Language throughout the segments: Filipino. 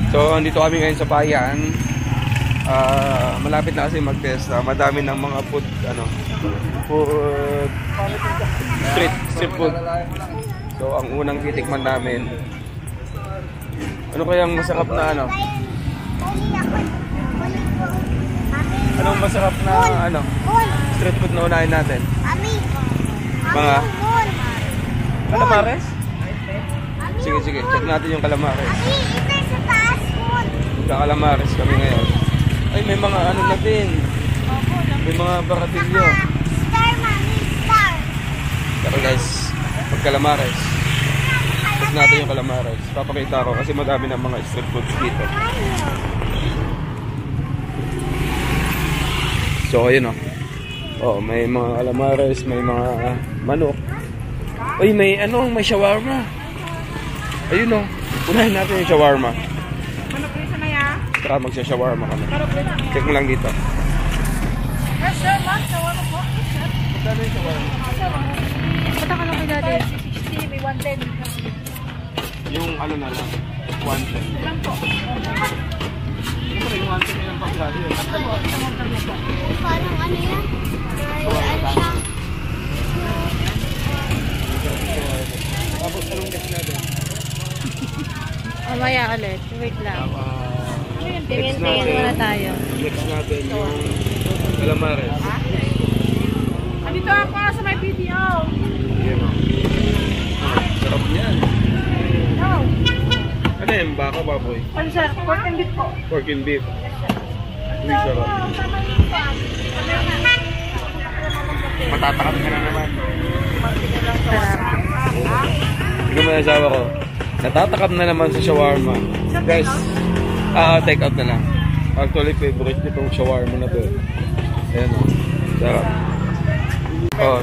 So, andito kami ngayon sa bayan. Malapit na kasi mag-testa. Madami ng mga food, street food. So, ang unang titikman namin, ano kayang masarap na anong masarap na street food na unahin natin? Mga calamares? Sige, check natin yung calamares. Calamares kami ngayon. Ay, may mga na din. May mga baratilyo. Pero guys, pag calamares, check natin yung calamares. Papakita ko kasi madami ng mga street foods dito. So, ayun may mga calamares, may mga manok. Ay, may shawarma. Ayun unahin natin yung shawarma. Tara, magsha-shawarma kami. Check mo lang dito. Yes, sir, ma'am. Shawarma po. Magkano yung shawarma? Punta ka lang kay dati. 60, may 110. Yung na lang, 110. Lang po. Siyempre, yung 110 yung pag-lali yun. Parang yan? Siya. Tapos, anong next natin? Mamaya ulit. Wait lang. Tingin-tingin muna tayo. Next natin yung calamares. Andito ako sa may PTO. Sarap niyan. Oh. Ano yan? Baka, baboy? Ano sir? Pork and beef po. Pork and beef. Uy, sarap. Matatakam ka na naman. Sarap. Tignan mo yung asawa ko. Natatakam na naman sa shawarma. Guys, take out na lang. Actually, favorite nitong shawarma na to. Ayan sarap.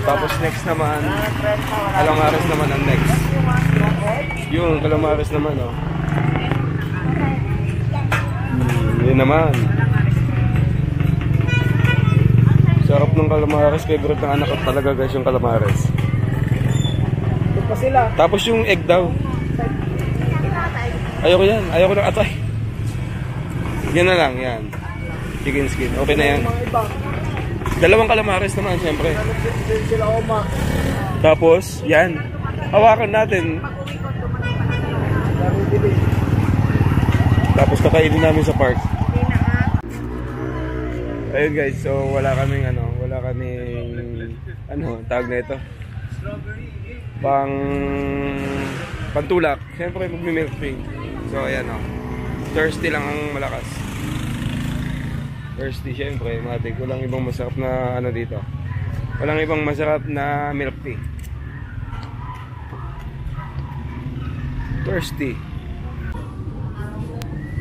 Tapos next naman, calamares naman ang next. Yung calamares naman, yun naman. Sarap ng calamares. Favorite ng anak ko talaga guys yung calamares. Tapos yung egg daw. Ayoko yan. Ayoko ng atay. Yan na lang, yan. Chicken skin. Okay na yan. Dalawang calamares naman, siyempre. Tapos, yan. Hawakan natin. Tapos kakainin namin sa park. Ayun guys, so wala kaming tawag na ito. Pantulak. Siyempre magmi-milk tea. So ayan thirsty lang ang malakas. Thirsty siyempre, matik. Walang ibang masarap na dito. Walang ibang masarap na milk tea. Thirsty.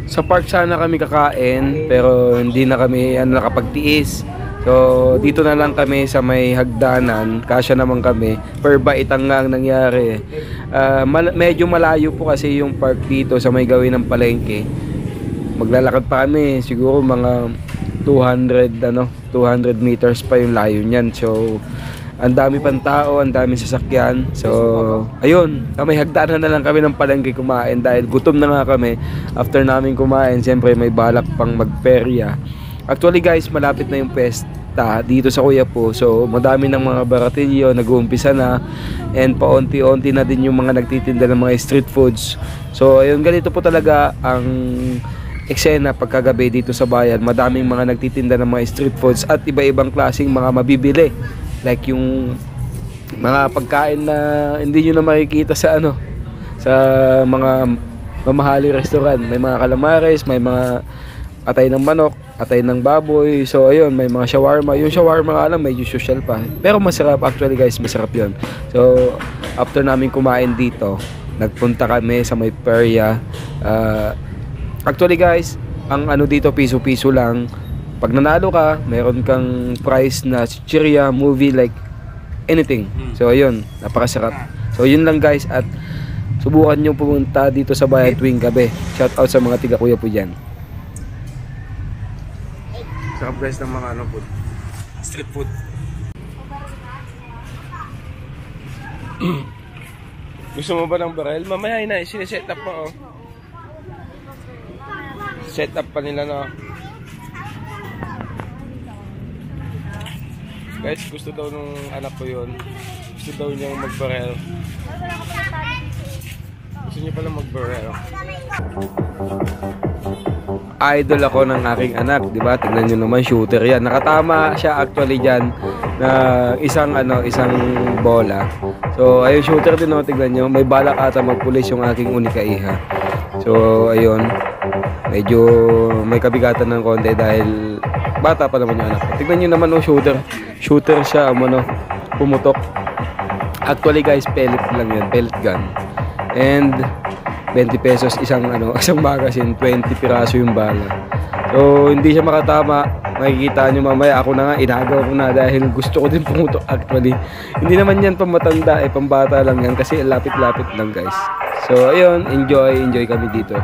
Sa park sana kami kakain, pero hindi na kami nakapagtiis. So dito na lang kami sa may hagdanan. Kasya naman kami. Per baitang nga ang nangyari. Medyo malayo po kasi yung park dito sa may gawin ng palengke. Maglalakad pa kami, siguro mga 200 meters pa yung layo niyan. So ang dami pang tao, ang daming sasakyan. So ayun, may hagdanan na lang kami ng palengke kumain dahil gutom na nga kami. After namin kumain, siyempre may balak pang magperya. Actually guys, malapit na yung pesta dito sa Quiapo. So madami ng mga baratilyo, nag-uumpisa na. And paunti-unti na din yung mga nagtitinda ng mga street foods. So ayun, ganito po talaga ang eksena pagkagabi dito sa bayan. Madaming mga nagtitinda ng mga street foods at iba-ibang klaseng mga mabibili. Like yung mga pagkain na hindi nyo na makikita sa mga mamahaling restaurant. May mga calamares, may mga atay ng manok, atay ng baboy. So ayun, may mga shawarma. Yung shawarma nga lang medyo social pa, pero masarap actually guys, masarap yun. So after namin kumain dito, nagpunta kami sa may perya. Actually guys, ang dito piso-piso lang. Pag nanalo ka, meron kang prize na chichirya, movie, like anything. So ayun, napakasarap. So yun lang guys, at subukan nyo pumunta dito sa bayan tuwing gabi. Shout out sa mga tiga Quiapo dyan. Sarap guys ng mga food, street food. Gusto mo ba ng baril? Mamaya na, sineset up mo set up pa nila, no? Guys, gusto daw nung anak ko yun. Gusto daw niyang mag-barrel. Gusto niya pala mag-barrel. Idol ako ng aking anak, di ba? Tingnan niyo naman, shooter yan. Nakatama siya actually diyan na isang bola. So, ayun, shooter din, no? Tingnan niyo, may balak ata magpulis yung aking unika iha. So, ayun. Medyo may kabigatan ng konti dahil bata pa naman yung anak ko. Tingnan niyo naman, no, shooter. Shooter siya, pumutok. Actually, guys, pellet lang yan, pellet gun. And 20 pesos isang magazine, 20 piraso yung bala. So, hindi siya makatama. Makikita nyo mamaya, ako na nga, inagaw ko na dahil gusto ko din pumutok actually. Hindi naman yan pamatanda, pambata lang yan kasi lapit-lapit lang, guys. So, ayun, enjoy kami dito.